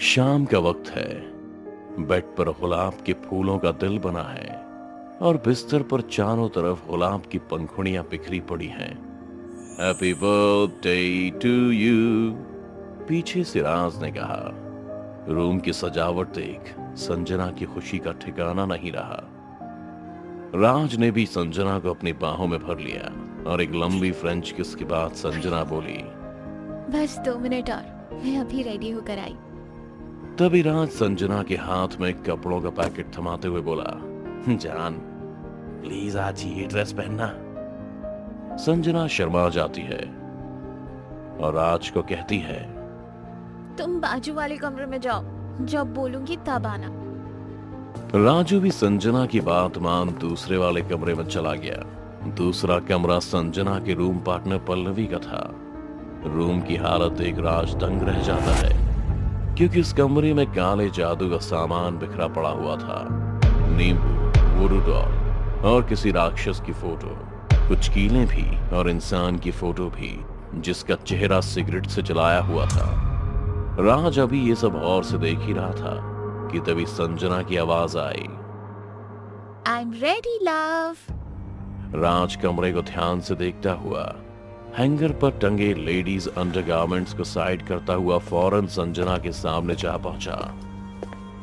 शाम का वक्त है। बेड पर गुलाब के फूलों का दिल बना है और बिस्तर पर चारों तरफ गुलाब की पंखुड़ियां बिखरी पड़ी हैं। हैप्पी बर्थडे टू यू, पीछे से राज ने कहा। रूम की सजावट देख संजना की खुशी का ठिकाना नहीं रहा। राज ने भी संजना को अपनी बाहों में भर लिया और एक लंबी फ्रेंच किस के बाद संजना बोली, बस 2 मिनट और, मैं अभी रेडी होकर आई। तभी राज संजना के हाथ में कपड़ों का पैकेट थमाते हुए बोला, जान प्लीज आज ये ड्रेस पहनना। संजना शर्मा जाती है और राज को कहती है, तुम बाजू वाले कमरे में जाओ, जब बोलूंगी तब आना। राजू भी संजना की बात मान दूसरे वाले कमरे में चला गया। दूसरा कमरा संजना के रूम पार्टनर पल्लवी का था। रूम की हालत देख राज दंग रह जाता है, क्योंकि इस कमरे में काले जादू का सामान बिखरा पड़ा हुआ था। नींबू, वुडू डॉल और किसी राक्षस की फोटो, कुछ कीलें भी और इंसान की फोटो भी जिसका चेहरा सिगरेट से जलाया हुआ था। राज अभी ये सब और से देख ही रहा था कि तभी संजना की आवाज आई, आई एम रेडी लव। राज कमरे को ध्यान से देखता हुआ हैंगर पर टंगे लेडीज अंडरगारमेंट्स को साइड करता हुआ फौरन संजना के सामने जा पहुंचा।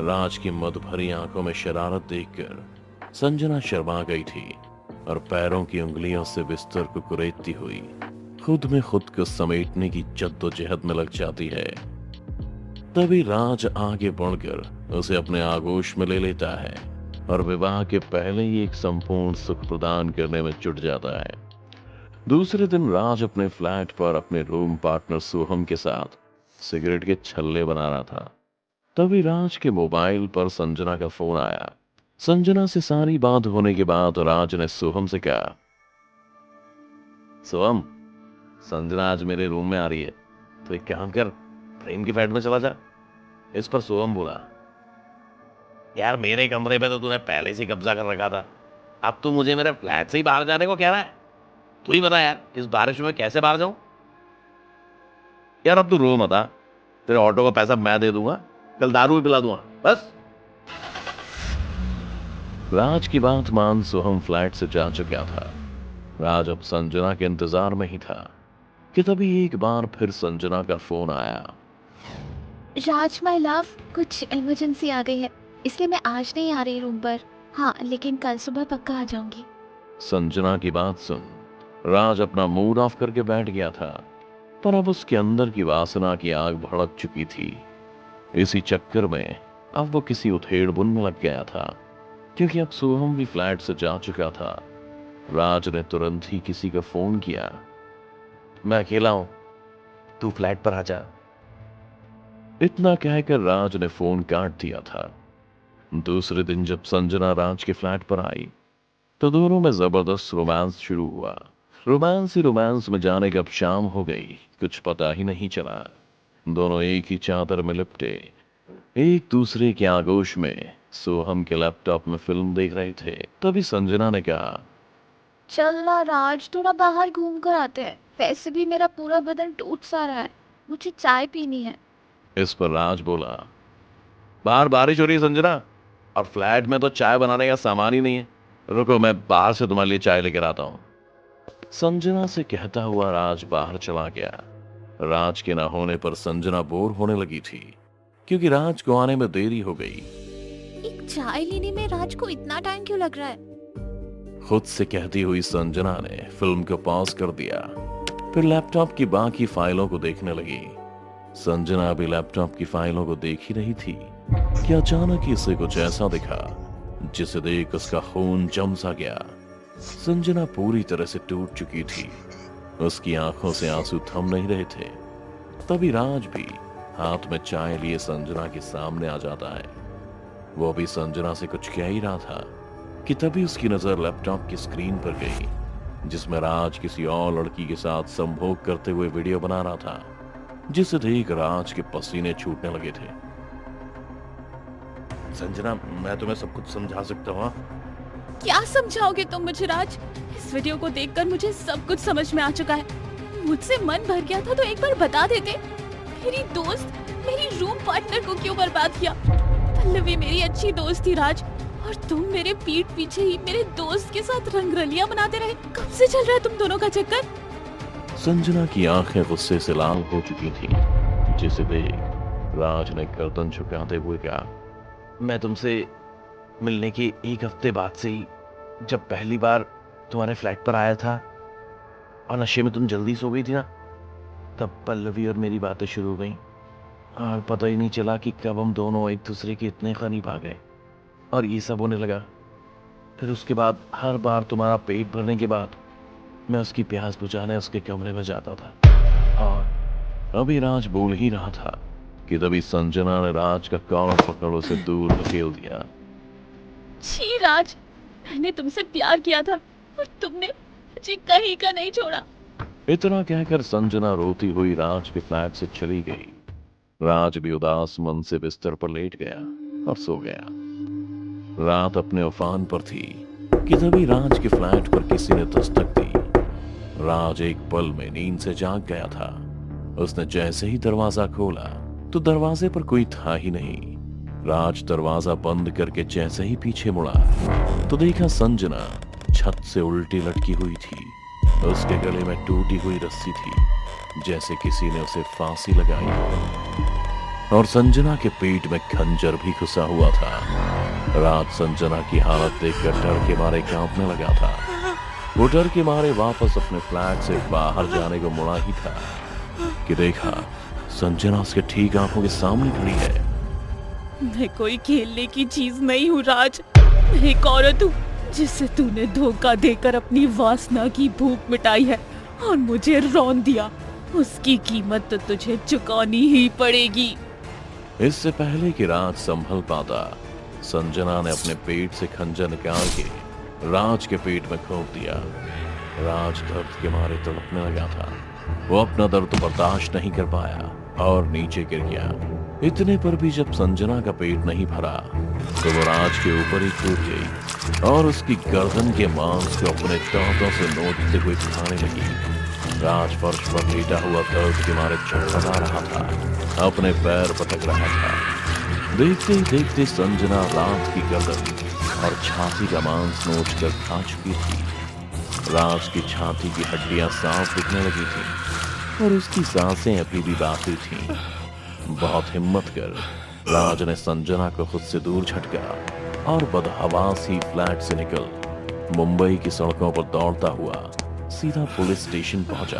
राज की मद भरी आंखों में शरारत देखकर संजना शर्मा गई थी और पैरों की उंगलियों से बिस्तर को कुरेदती हुई खुद में खुद को समेटने की जद्दोजहद में लग जाती है। तभी राज आगे बढ़कर उसे अपने आगोश में ले लेता है और विवाह के पहले ही एक संपूर्ण सुख प्रदान करने में जुट जाता है। दूसरे दिन राज अपने फ्लैट पर अपने रूम पार्टनर सोहम के साथ सिगरेट के छल्ले बना रहा था। तभी राज के मोबाइल पर संजना का फोन आया। संजना से सारी बात होने के बाद राज ने सोहम से कहा, सोहम, संजना आज मेरे रूम में आ रही है, तो एक काम कर, प्रेम की फ्लैट में चला जा। इस पर सोहम बोला, यार मेरे कमरे पे तो तूने पहले से कब्जा कर रखा था, अब तू मुझे मेरे फ्लैट से ही बाहर जाने को कह रहा है। तू ही बता यार, इस बारिश में कैसे बाहर जाऊं? यार अब तू रो मत, तेरे ऑटो का पैसा मैं दे दूंगा, कल दारू भी पिला दूंगा, बस। राज की बात मान सोहम फ्लैट से जा चुका था। राज अब संजना के इंतजार में ही था कि तभी एक बार फिर संजना का फोन आया। राज माय लव, कुछ इमरजेंसी आ गई है, इसलिए मैं आज नहीं आ रही रूम पर। हाँ, लेकिन कल सुबह पक्का आ जाऊंगी। संजना की बात सुन राज अपना मूड ऑफ करके बैठ गया था, पर अब उसके अंदर की वासना की आग भड़क चुकी थी। इसी चक्कर में अब वो किसी उथेड़ बुन में लग गया था, क्योंकि अब सोहम भी फ्लैट से जा चुका था। राज ने तुरंत ही किसी का फोन किया, मैं अकेला हूं, तू फ्लैट पर आ जा। इतना कहकर राज ने फोन काट दिया था। दूसरे दिन जब संजना राज के फ्लैट पर आई तो दोनों में जबरदस्त रोमांस शुरू हुआ। रोमांस ही रोमांस में जाने कब शाम हो गई कुछ पता ही नहीं चला। दोनों एक ही चादर में लिपटे एक दूसरे के आगोश में सोहम के लैपटॉप में फिल्म देख रहे थे। तभी संजना ने कहा, चल ना राज, थोड़ा बाहर घूम कर आते हैं, वैसे भी मेरा पूरा बदन टूट सा रहा है, मुझे चाय पीनी है। इस पर राज बोला, बाहर बारिश हो रही है संजना, और फ्लैट में तो चाय बनाने का सामान ही नहीं है, रुको मैं बाहर से तुम्हारे लिए चाय लेकर आता हूं। संजना से कहता हुआ राज बाहर चला गया। राज के ना होने पर संजना बोर होने लगी थी, क्योंकि राज को आने में देरी हो गई। एक चाय लेने में राज को इतना टाइम क्यों लग रहा है? खुद से कहती हुई संजना ने फिल्म को पॉज कर दिया, फिर लैपटॉप की बाकी फाइलों को देखने लगी। संजना अभी लैपटॉप की फाइलों को देख ही रही थी कि अचानक ही उसे कुछ ऐसा दिखा जिसे देख उसका खून जम सा गया। संजना पूरी तरह से टूट चुकी थी, उसकी आंखों से आंसू थम नहीं रहे थे। तभी राज भी हाथ में चाय लिए संजना के सामने आ जाता है। वो भी संजना से कुछ कह ही रहा था कि तभी उसकी नजर लैपटॉप की स्क्रीन पर गई, जिसमें राज किसी और लड़की के साथ संभोग करते हुए वीडियो बना रहा था, जिसे देख राज के पसीने छूटने लगे थे। संजना, मैं तुम्हें सब कुछ समझा सकता हूँ। क्या समझाओगे तुम मुझे राज? इस वीडियो को देखकर मुझे सब कुछ समझ में आ चुका है। मुझसे मन भर गया था तो एक बार बता देते। मेरी दोस्त मेरी रूम पार्टनर को क्यों बर्बाद किया? पल्लवी मेरी अच्छी दोस्त थी राज, और तुम मेरे पीठ पीछे ही मेरे दोस्त के साथ रंगरलियां मनाते रहे। कब से चल रहा है तुम दोनों का चक्कर? संजना की आंखें गुस्से से लाल हो चुकी थी, जिसे देख राज ने गर्दन झुकाते हुए कहा, मैं तुमसे मिलने के एक हफ्ते बाद से ही, जब पहली बार तुम्हारे फ्लैट पर आया था और नशे में तुम जल्दी सो गई थी ना, तब पल्लवी और मेरी बातें शुरू हो गई और पता ही नहीं चला कि कब हम दोनों एक दूसरे के इतने करीब आ गए और ये सब होने लगा। फिर उसके बाद हर बार तुम्हारा पेट भरने के बाद मैं उसकी प्यास बुझाने उसके कमरे में जाता था। और अभी राज बोल ही रहा था कि तभी संजना ने राज का कॉलर पकड़ उसे दूर धकेल दिया। छी राज, मैंने तुमसे प्यार किया था और तुमने मुझे कहीं का नहीं छोड़ा। इतना कहकर संजना रोती हुई राज के फ्लैट से चली गई। राज भी उदास मन से बिस्तर पर लेट गया और सो गया। रात अपने उफान पर थी कि तभी राज के फ्लैट पर किसी ने दस्तक दी। राज एक पल में नींद से जाग गया था। उसने जैसे ही दरवाजा खोला तो दरवाजे पर कोई था ही नहीं। राज दरवाजा बंद करके जैसे ही पीछे मुड़ा तो देखा संजना छत से उल्टी लटकी हुई थी। उसके गले में टूटी हुई रस्सी थी, जैसे किसी ने उसे फांसी लगाई हो, और संजना के पेट में खंजर भी घुसा हुआ था। राज संजना की हालत देखकर डर के मारे कांपने लगा था। वो डर के मारे वापस अपने फ्लैट से बाहर जाने को मुड़ा ही था कि देखा संजना उसके ठीक आंखों के सामने खड़ी है। मैं कोई खेलने की चीज नहीं हूँ राज, मैं एक औरत हूँ जिसे तूने धोखा देकर अपनी वासना की भूख मिटाई है और मुझे रौंद दिया। उसकी कीमत तो तुझे चुकानी ही पड़ेगी। इससे पहले कि राज संभल पाता, संजना ने अपने पेट से खंजर निकाल के राज के पेट में घोंप दिया। राज दर्द के मारे तड़पने लगा था। वो अपना दर्द बर्दाश्त नहीं कर पाया और नीचे गिर गया। इतने पर भी जब संजना का पेट नहीं भरा तो वो राज के ऊपर ही कूद गई और उसकी गर्दन के मांस को अपने दांतों से नोचते हुए खाने लगी। राज फर्श पर लेटा हुआ दर्द के मारे छटपटा रहा था, अपने पैर पटक रहा था। देखते ही देखते संजना राज की गर्दन और छाती का मांस नोच कर खा चुकी थी। राज की छाती की हड्डियां साफ दिखने लगी थी और उसकी सांसें अभी भी बाकी थीं। बहुत हिम्मत कर राज ने संजना को खुद से दूर झटका और बदहवास ही फ्लैट से निकल मुंबई की सड़कों पर दौड़ता हुआ सीधा पुलिस स्टेशन पहुंचा।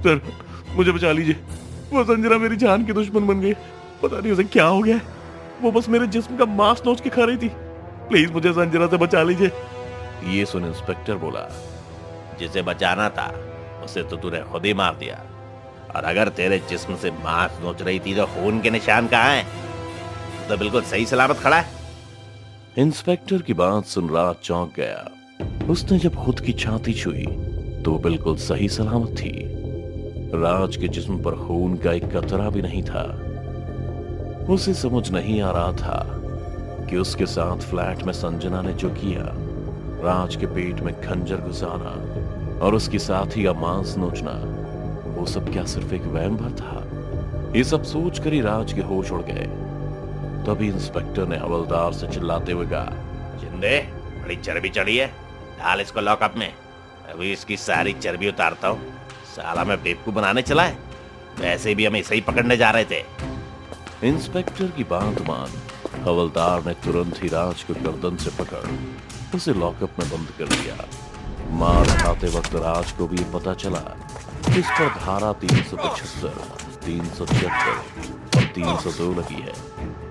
सर, मुझे बचा लीजिए, वो संजना मेरी जान की दुश्मन बन गई। पता नहीं उसे क्या हो गया है। वो बस मेरे जिस्म का मांस नोच के खा रही थी। प्लीज मुझे संजना से बचा लीजिए। ये सुन इंस्पेक्टर बोला, जिसे बचाना था उसे तो तूने खुद ही मार दिया, और अगर तेरे जिस्म से मांस नोच रही थी तो खून के निशान कहाँ हैं? तो बिल्कुल सही सलामत खड़ा है। इंस्पेक्टर की बात सुन राज चौंक गया। उसने जब खुद की छाती छुई तो वो बिल्कुल सही सलामत थी। राज के जिस्म पर खून का एक कतरा भी नहीं था। उसे समझ नहीं आ रहा था कि उसके साथ फ्लैट में संजना ने जो किया, राज के पेट में खंजर घुसाना और उसकी साथी का मांस नोचना, वो सब क्या सिर्फ एक वहम भर था? ये सब सोच कर ही राज के होश उड़ गए। तभी इंस्पेक्टर ने हवलदार से चिल्लाते हुए कहा, जिंदे, बड़ी चर्बी चढ़ी है, डाल इसको लॉकअप में। अभी इसकी सारी चर्बी उतारता हूँ। साला मैं बेवकूफ बनाने चला है, वैसे भी हम इसे ही पकड़ने जा रहे थे। इंस्पेक्टर की बात मान हवलदार ने तुरंत ही राज को गर्दन से पकड़ उसे लॉकअप में बंद कर दिया। मार खाते वक्त राज को भी पता चला कि इस पर धारा 375, 376 और 302 लगी है,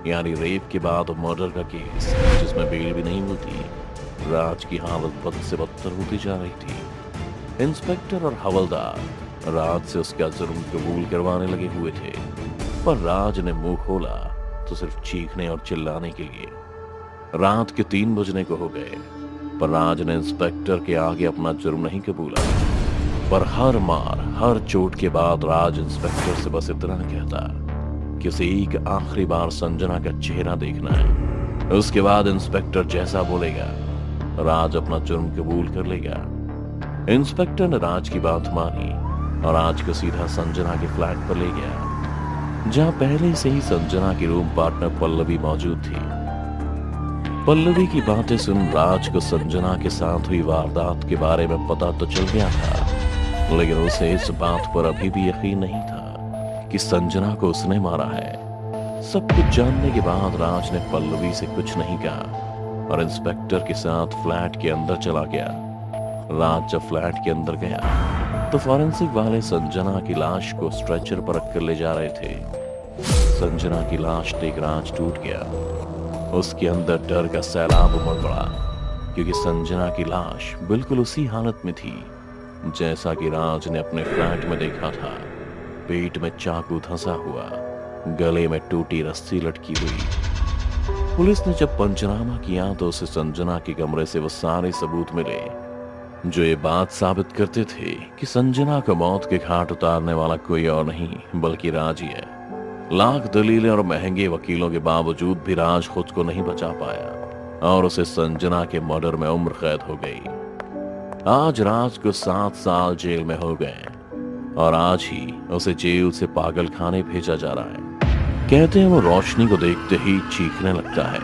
यानी रेप के बाद मर्डर का केस, जिसमें बेल भी नहीं मिलती। राज की हालत बद से बदतर होती जा रही थी। इंस्पेक्टर और हवलदार राज से उसका जुर्म कबूल करवाने लगे हुए थे, पर राज ने मुंह खोला तो सिर्फ चीखने और चिल्लाने के लिए। रात के 3 बजने को हो गए, पर राज ने इंस्पेक्टर के आगे अपना जुर्म नहीं कबूला। पर हर मार, हर चोट के बाद राज इंस्पेक्टर से बस इतना कहता कि उसे एक आखिरी बार संजना का चेहरा देखना है। उसके बाद इंस्पेक्टर जैसा बोलेगा, राज अपना जुर्म कबूल कर लेगा। इंस्पेक्टर ने राज की बात मानी और राज को सीधा संजना के फ्लैट पर ले गया। जहां पहले से ही संजना की रूम पार्टनर पल्लवी मौजूद थी। पल्लवी की बातें सुन राज को संजना के साथ हुई वारदात के बारे में पता तो चल गया था, लेकिन उसे इस बात पर अभी भी यकीन नहीं था कि संजना को उसने मारा है। सब कुछ जानने के बाद राज ने पल्लवी से कुछ नहीं कहा और इंस्पेक्टर के साथ फ्लैट के अंदर चला गया। राज जब फ्लैट के अंदर गया तो फॉरेंसिक वाले संजना की लाश को स्ट्रेचर पर रखकर ले जा रहे थे। संजना की लाश देख राज टूट गया। उसके अंदर डर का सैलाब उमड़ पड़ा, क्योंकि संजना की लाश बिल्कुल उसी हालत में थी जैसा कि राज ने अपने फ्लैट में देखा था। पेट में चाकू धंसा हुआ, गले में टूटी रस्सी लटकी हुई। पुलिस ने जब पंचनामा किया तो उसे संजना के कमरे से वो सारे सबूत मिले जो ये बात साबित करते थे कि संजना को मौत के घाट उतारने वाला कोई और नहीं बल्कि राज ही है। लाख दलीलें और महंगे वकीलों के बावजूद भी राज खुद को नहीं बचा पाया और उसे संजना के मर्डर में उम्र कैद हो गई। आज राज को 7 साल जेल में हो गए और आज ही उसे जेल से पागल खाने भेजा जा रहा है। कहते हैं वो रोशनी को देखते ही चीखने लगता है,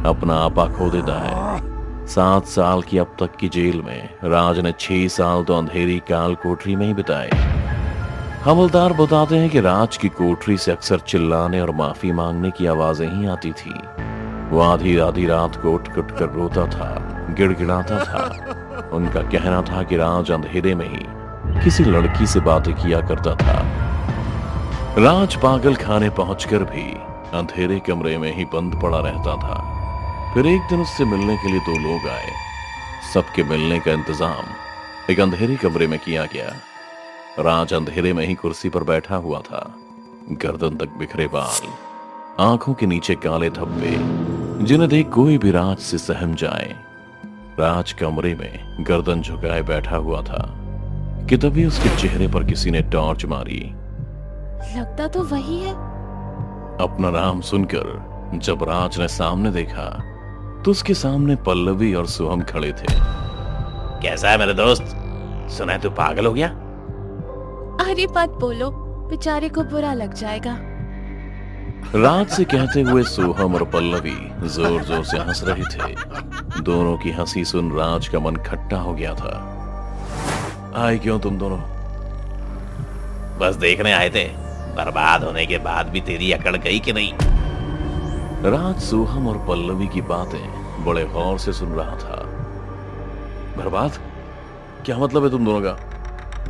अपना आपा खो देता है। 7 साल की अब तक की जेल में राज ने 6 साल तो अंधेरी काल कोठरी में ही बिताए। हवलदार बताते हैं कि राज की कोठरी से अक्सर चिल्लाने और माफी मांगने की आवाजें ही आती थी। वो आधी आधी रात को उठ उठ कर रोता था, गिड़गिड़ाता था। उनका कहना था कि राज अंधेरे में ही किसी लड़की से बातें किया करता था। राज पागल खाने पहुंचकर भी अंधेरे कमरे में ही बंद पड़ा रहता था। फिर एक दिन उससे मिलने के लिए 2 लोग आए। सबके मिलने का इंतजाम एक अंधेरे कमरे में किया गया। राज अंधेरे में ही कुर्सी पर बैठा हुआ था, गर्दन तक बिखरे बाल, आंखों के नीचे काले धब्बे जिन्हें देख कोई भी राज से सहम जाए। राज कमरे में गर्दन झुकाए बैठा हुआ था कि तभी उसके चेहरे पर किसी ने टॉर्च मारी। लगता तो वही है। अपना नाम सुनकर जब राज ने सामने देखा तो उसके सामने पल्लवी और सोहम खड़े थे। कैसा है मेरे दोस्त? सुना है तू पागल हो गया? अरे मत बोलो, बेचारे को बुरा लग जाएगा। राज से कहते हुए सोहम और पल्लवी जोर जोर से हंस रहे थे। दोनों की हंसी सुन राज का मन खट्टा हो गया था। आए क्यों तुम दोनों? बस देखने आए थे, बर्बाद होने के बाद भी तेरी अकड़ गई कि नहीं? राज सोहम और पल्लवी की बातें बड़े गौर से सुन रहा था। बर्बाद? क्या मतलब है तुम दोनों का?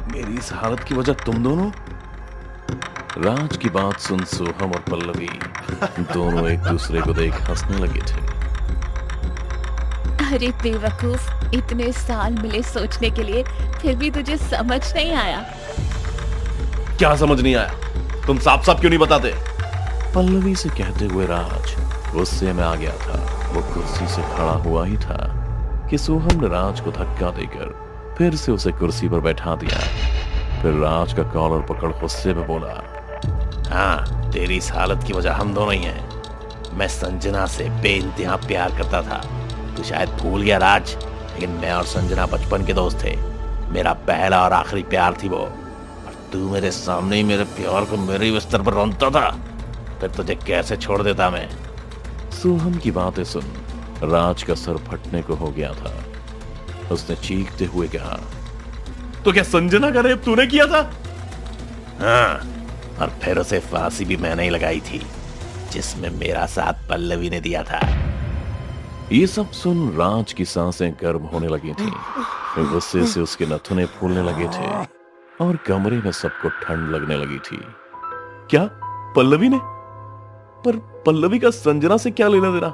मेरी इस हालत की वजह तुम दोनों? राज की बात सुन सोहम और पल्लवी दोनों एक दूसरे को देख हंसने लगे थे। अरे बेवकूफ, इतने साल मिले सोचने के लिए, फिर भी तुझे समझ नहीं आया। क्या समझ नहीं आया? तुम साफ साफ क्यों नहीं बताते? पल्लवी से कहते हुए राज गुस्से में आ गया था। वो कुर्सी से खड़ा हुआ ही था कि सोहम ने राज को धक्का देकर फिर से उसे कुर्सी पर बैठा दिया। फिर राज का कॉलर पकड़ गुस्से में बोला, हाँ, तेरी इस हालत की वजह हम दोनों ही हैं। मैं संजना से बेइंतहा प्यार करता था। तू शायद भूल गया राज, लेकिन मैं और संजना बचपन के दोस्त थे। मेरा पहला और आखिरी प्यार थी वो। और तू मेरे सामने ही मेरे प्यार को मेरे बिस्तर पर रौंदता था। फिर तुझे कैसे छोड़ देता मैं? सोहम की बातें सुन राज का सर फटने को हो गया था। उसने चीखते हुए कहा, तो क्या संजना का रेप तूने किया था? हाँ, और फिर उसे फांसी भी मैंने ही लगाई थी, जिसमें मेरा साथ पल्लवी ने दिया था। ये सब सुन राज की सांसें गर्म होने लगी थी। गुस्से से उसके नथुने फूलने लगे थे और कमरे में सबको ठंड लगने लगी थी। क्या पल्लवी ने? पर पल्लवी का संजना से क्या लेना देना?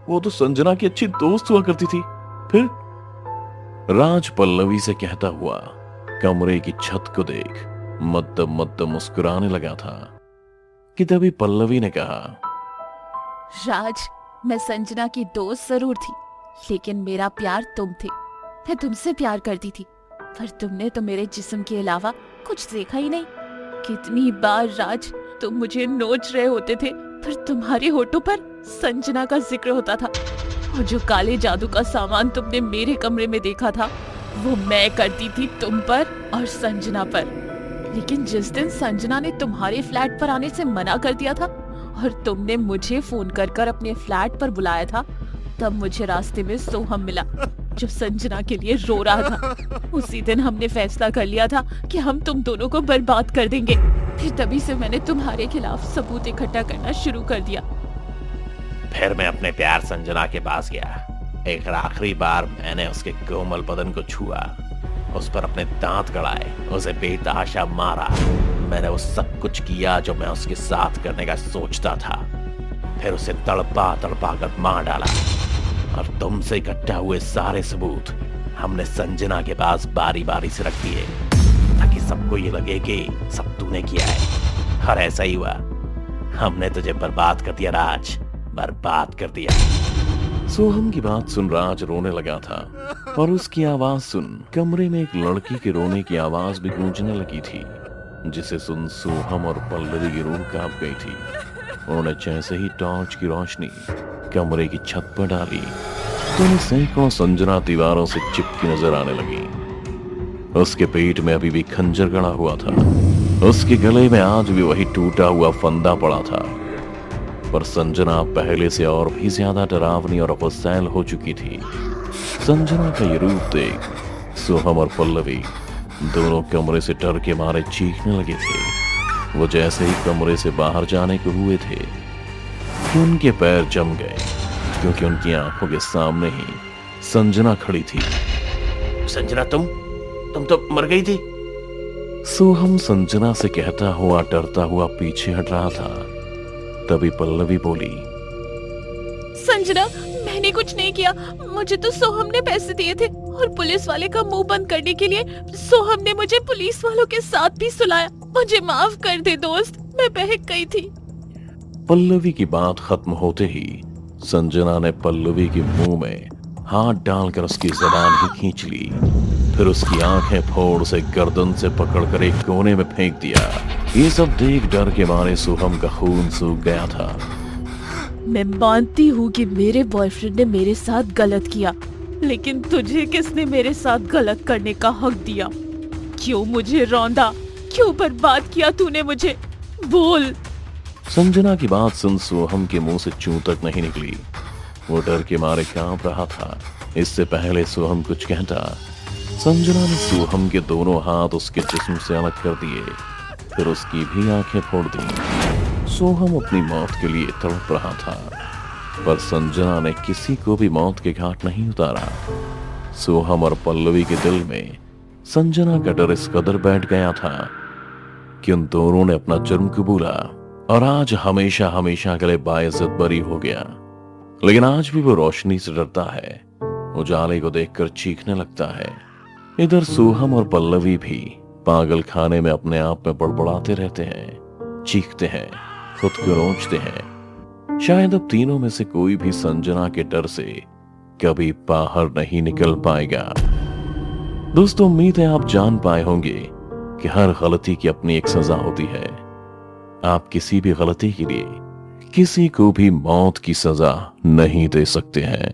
वो तो संजना की अच्छी दोस्त हुआ करती थी। फिर राज पल्लवी से कहता हुआ कमरे की छत को देख मद्दम मद्दम मुस्कुराने लगा था कि तभी पल्लवी ने कहा, राज, मैं संजना की दोस्त जरूर थी, लेकिन मेरा प्यार तुम थे। मैं तुमसे प्यार करती थी, पर तुमने तो मेरे जिस्म के अलावा कुछ देखा ही नहीं। कितनी बार राज तुम मुझे नोच रहे होते थे, पर तुम्हारे होठों पर संजना का जिक्र होता था। और जो काले जादू का सामान तुमने मेरे कमरे में देखा था, वो मैं करती थी तुम पर और संजना पर। लेकिन जिस दिन संजना ने तुम्हारे फ्लैट पर आने से मना कर दिया था और तुमने मुझे फोन कर कर अपने फ्लैट पर बुलाया था, तब मुझे रास्ते में सोहम मिला जो संजना के लिए रो रहा था। उसी दिन हमने फैसला कर लिया था कि हम तुम दोनों को बर्बाद कर देंगे। फिर तभी से मैंने तुम्हारे खिलाफ सबूत इकट्ठा करना शुरू कर दिया। फिर मैं अपने प्यार संजना के पास गया। एक आखिरी बार मैंने उसके कोमल बदन को छुआ, उस पर अपने दांत गड़ाए, उसे बेतहाशा मारा। मैंने वो सब कुछ किया जो मैं उसके साथ करने का सोचता था। फिर उसे तड़पा तड़पा कर मार डाला और तुमसे इकट्ठा हुए सारे सबूत हमने संजना के पास बारी बारी से रख दिए ताकि सबको ये लगे कि सब तूने किया है। और ऐसा ही हुआ, हमने तुझे बर्बाद कर दिया राज, बर्बाद कर दिया। सोहम की बात सुन राज रोने लगा था और उसकी आवाज सुन कमरे में एक लड़की के रोने की आवाज भी गूंजने लगी थी, जिसे सुन सोहम और पल्लवी की रूह कांप गई थी। उन्होंने जैसे ही टॉर्च की रोशनी कमरे की छत पर डाली तो उन्हें सैकड़ों संजना दीवारों से चिपकी नजर आने लगी। उसके पेट में अभी भी खंजर गड़ा हुआ था, उसके गले में आज भी वही टूटा हुआ फंदा पड़ा था। पर संजना पहले से और भी ज्यादा डरावनी और गुस्सैल हो चुकी थी। संजना का ये रूप देख सोहम और पल्लवी दोनों कमरे से डर के मारे चीखने लगे थे। वो जैसे ही कमरे से बाहर जाने को हुए थे कि उनके पैर जम गए, क्योंकि उनकी आंखों के सामने ही संजना खड़ी थी। संजना तुम तो मर गई थी। सोहम संजना से कहता हुआ डरता हुआ पीछे हट रहा था। तभी पल्लवी बोली, संजना मैंने कुछ नहीं किया, मुझे तो सोहम ने पैसे दिए थे और पुलिस वाले का मुंह बंद करने के लिए सोहम ने मुझे पुलिस वालों के साथ भी सुलाया। मुझे माफ कर दे दोस्त, मैं बहक गई थी। पल्लवी की बात खत्म होते ही संजना ने पल्लवी के मुंह में हाथ डालकर उसकी जबान ही खींच ली। फिर उसकी आंखें फोड़ उसे गर्दन से पकड़कर एक कोने में फेंक दिया। ये सब देख डर के मारे सोहम का खून सूख गया था। मैं मानती हूँ कि मेरे बॉयफ्रेंड ने मेरे साथ गलत किया, लेकिन तुझे किसने मेरे साथ गलत करने का हक दिया? क्यों मुझे रौंदा? क्यों बर्बाद किया तूने मुझे? बोल। संजना की बात सुन सोहम के मुंह से चूं तक नहीं निकली। वो डर के मारे कांप रहा था। इससे पहले सोहम कुछ कहता, संजना ने सोहम के दोनों हाथ उसके जिस्म से अलग कर दिए, फिर उसकी भी आंखें फोड़ दी। सोहम अपनी मौत के लिए तड़प रहा था, पर संजना ने किसी को भी मौत के घाट नहीं उतारा। सोहम और पल्लवी के दिल में संजना का डर इस कदर बैठ गया था कि उन दोनों ने अपना जुर्म कबूला और आज हमेशा हमेशा के लिए बाइज्जत बरी हो गया। लेकिन आज भी वो रोशनी से डरता है, उजाले को देखकर चीखने लगता है। इधर सोहम और पल्लवी भी पागल खाने में अपने आप में बड़बड़ाते रहते हैं, चीखते हैं, खुद को रोंचते हैं। शायद अब तीनों में से कोई भी संजना के डर से कभी बाहर नहीं निकल पाएगा। दोस्तों, उम्मीद है आप जान पाए होंगे कि हर गलती की अपनी एक सजा होती है। आप किसी भी गलती के लिए किसी को भी मौत की सजा नहीं दे सकते हैं।